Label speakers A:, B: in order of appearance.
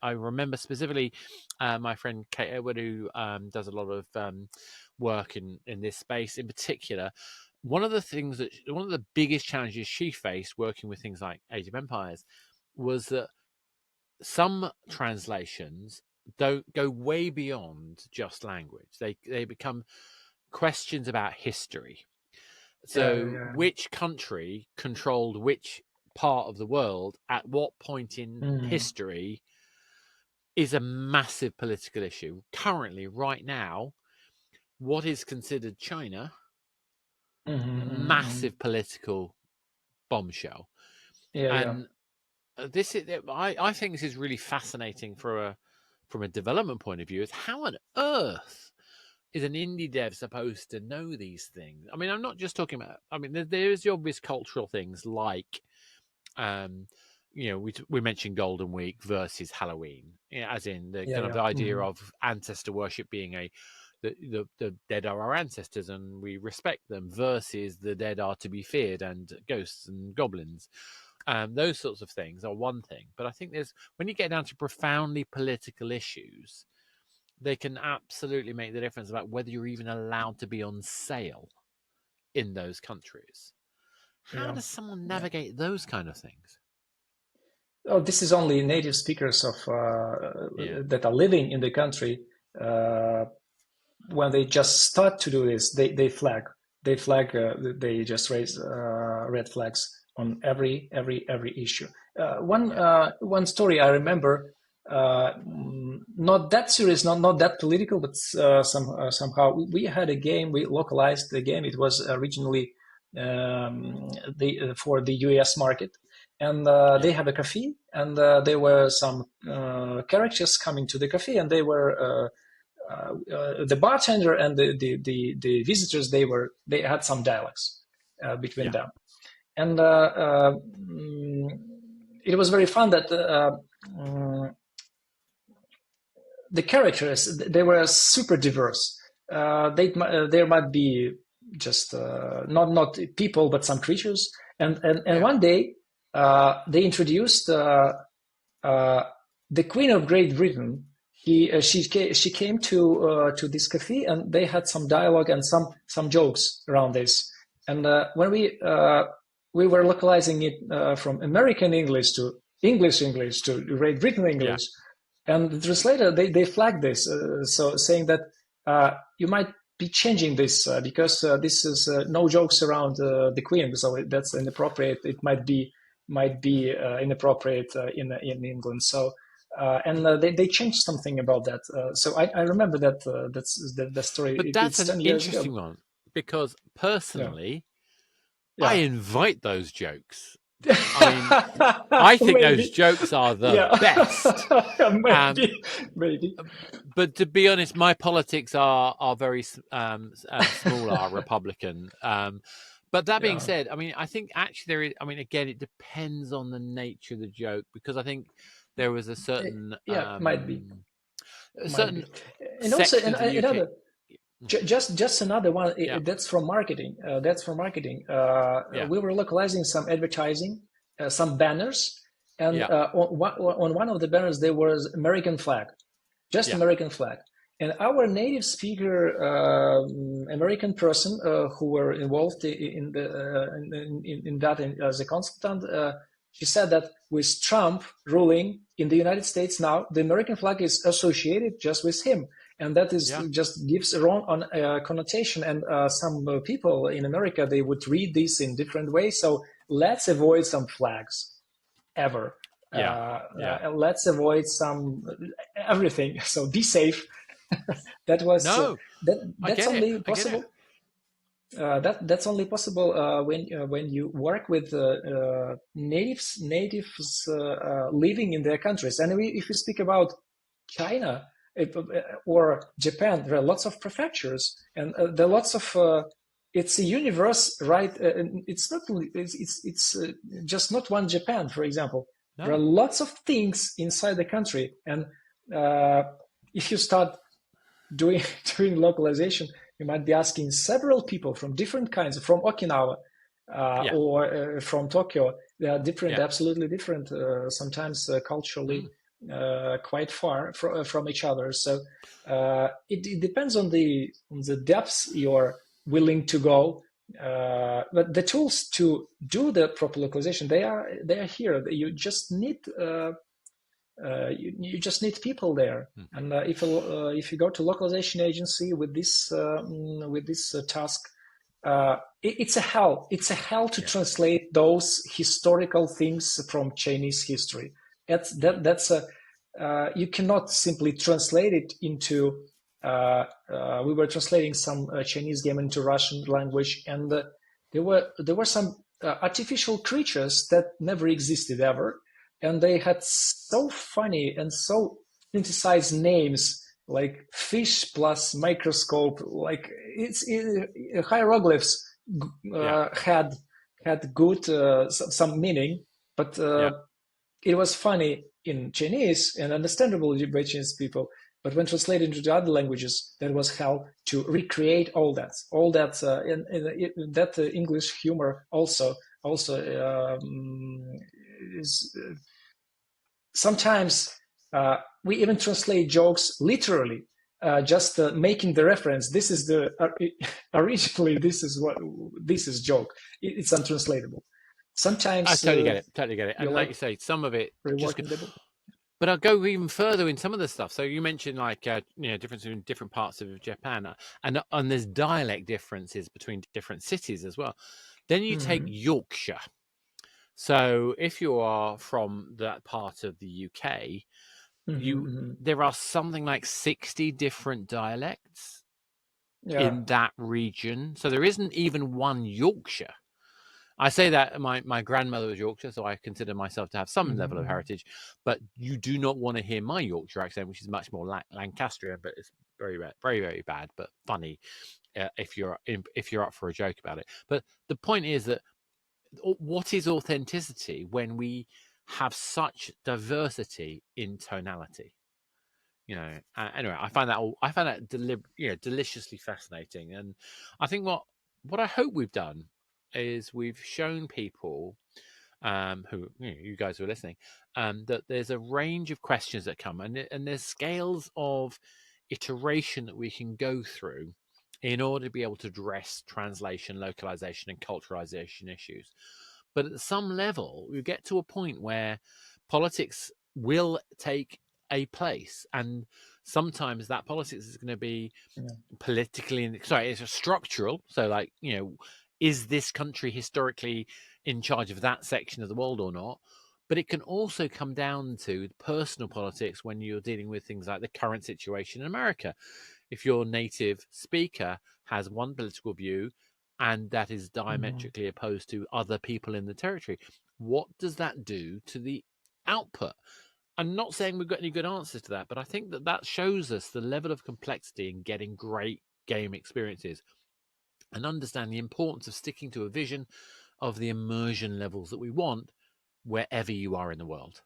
A: I remember specifically my friend Kate Edward, who does a lot of work in this space in particular. One of the biggest challenges she faced working with things like Age of Empires was that some translations don't go way beyond just language. They become questions about history.
B: Yeah,
A: So,
B: yeah,
A: which country controlled which part of the world at what point in
B: mm,
A: history is a massive political issue. Currently, right now, what is considered China,
B: mm-hmm,
A: a
B: mm-hmm.
A: massive political bombshell.
B: Yeah, yeah,
A: And this is, I think this is really fascinating from a development point of view. Is how on earth is an indie dev supposed to know these things? I mean, I'm not just talking about. I mean, there's the obvious cultural things like, um, we mentioned Golden Week versus Halloween, as in the
B: yeah,
A: kind of
B: yeah.
A: idea
B: Mm-hmm.
A: of ancestor worship being the dead are our ancestors and we respect them versus the dead are to be feared and ghosts and goblins. Those sorts of things are one thing, but I think there's when you get down to profoundly political issues, they can absolutely make the difference about whether you're even allowed to be on sale in those countries. How
B: Yeah,
A: does someone
B: yeah.
A: navigate those kind of things?
B: Oh, this is only native speakers of
A: Yeah,
B: that are living in the country. Uh, when they just start to do this, they just raise red flags on every issue.
A: yeah,
B: One story I remember, not that serious, not that political, but somehow we had a game. We localized the game. It was originally for the US market, and
A: yeah,
B: they have a cafe, and there were some characters coming to the cafe, and they were. The bartender and the visitors, they had some dialogues between
A: yeah,
B: them, and it was very fun that the characters, they were super diverse. There might be just not people but some creatures, and
A: yeah,
B: one day they introduced uh, the Queen of Great Britain. She came to this cafe, and they had some dialogue and some jokes around this. And when we were localizing it from American English to English to Great Britain
A: yeah.
B: English, and the translator, they flagged this, so saying that you might be changing this because this is no jokes around the Queen, so that's inappropriate. It might be inappropriate in England. So and they changed something about that. So I remember that that's the story.
A: But that's
B: It's
A: an
B: 10 years
A: interesting
B: ago.
A: one because
B: Yeah,
A: personally, I
B: yeah.
A: invite those jokes. I mean, I think those
B: Maybe.
A: jokes are the
B: Yeah.
A: best. Um,
B: Maybe. Maybe.
A: but to be honest, my politics are very small, are Republican. But that being
B: Yeah.
A: said, I mean, I think actually there is. I mean, again, it depends on the nature of the joke because I think there was
B: Yeah. Might be.
A: a
B: Might be.
A: certain
B: And also
A: sect of the UK.
B: another. Just another one.
A: Yeah,
B: That's from marketing. That's from marketing.
A: yeah,
B: We were localizing some advertising, some banners, and
A: yeah,
B: on one of the banners there was American flag, just
A: yeah,
B: American flag. And our native speaker, American person who were involved in the in that as a consultant, she said that with Trump ruling in the United States now, the American flag is associated just with him, and that is
A: yeah.
B: just gives a wrong connotation. And some people in America, they would read this in different ways. So let's avoid some flags ever.
A: Yeah, yeah.
B: Let's avoid some everything. So be safe. That was
A: No, I
B: that's
A: get it.
B: only
A: I get it.
B: possible. That's only possible when you work with natives living in their countries. And if we speak about China or Japan, there are lots of prefectures, and there are lots of. It's a universe, right? It's not. It's just not one Japan, for example. There are
A: No.
B: lots of things inside the country, and uh, if you start doing doing localization, you might be asking several people from different kinds, from Okinawa
A: Yeah,
B: or from Tokyo. They are different,
A: yeah.
B: absolutely different, sometimes culturally.
A: Mm.
B: quite far from each other. So it depends on the depths you're willing to go. But the tools to do the proper localization, they are here. You just need you just need people there.
A: Hmm.
B: And if you go to localization agency with this task, it's a hell. It's a hell to
A: Yeah.
B: translate those historical things from Chinese history. That's a you cannot simply translate it into. We were translating some Chinese game into Russian language, and there were some artificial creatures that never existed ever, and they had so funny and so synthesized names like fish plus microscope, like hieroglyphs
A: Yeah.
B: had good some meaning, but
A: Yeah.
B: it was funny in Chinese and understandable by Chinese people. But when translated into the other languages, that was hell to recreate all that, and that English humor also is sometimes we even translate jokes literally, just making the reference. This is the originally this is joke. It's untranslatable.
A: I
B: Sometimes
A: totally get it. Totally get it.
B: you
A: And like
B: like
A: you say, some of it just.
B: reworking the book.
A: But I'll go even further in some of the stuff. So you mentioned like difference in different parts of Japan, and there's dialect differences between different cities as well. Then you take
B: Mm-hmm.
A: Yorkshire. So if you are from that part of the UK,
B: Mm-hmm,
A: you
B: mm-hmm.
A: there are something like 60 different dialects
B: Yeah.
A: in that region. So there isn't even one Yorkshire. I say that my grandmother was Yorkshire, so I consider myself to have some level of
B: Mm-hmm.
A: heritage. But you do not want to hear my Yorkshire accent, which is much more Lancastrian, but it's very, very, very bad, but funny if you're up for a joke about it. But the point is that what is authenticity when we have such diversity in tonality? Anyway, I find that deliciously fascinating, and I think what I hope we've done is we've shown people who you guys who are listening, that there's a range of questions that come, and there's scales of iteration that we can go through in order to be able to address translation, localization, and culturalization issues. But at some level, we get to a point where politics will take a place, and sometimes that politics is going to be
B: Yeah.
A: politically sorry it's a structural, so like is this country historically in charge of that section of the world or not, but it can also come down to personal politics when you're dealing with things like the current situation in America. If your native speaker has one political view and that is
B: Mm-hmm.
A: diametrically opposed to other people in the territory, what does that do to the output? I'm not saying we've got any good answers to that, but I think that shows us the level of complexity in getting great game experiences, and understand the importance of sticking to a vision of the immersion levels that we want wherever you are in the world.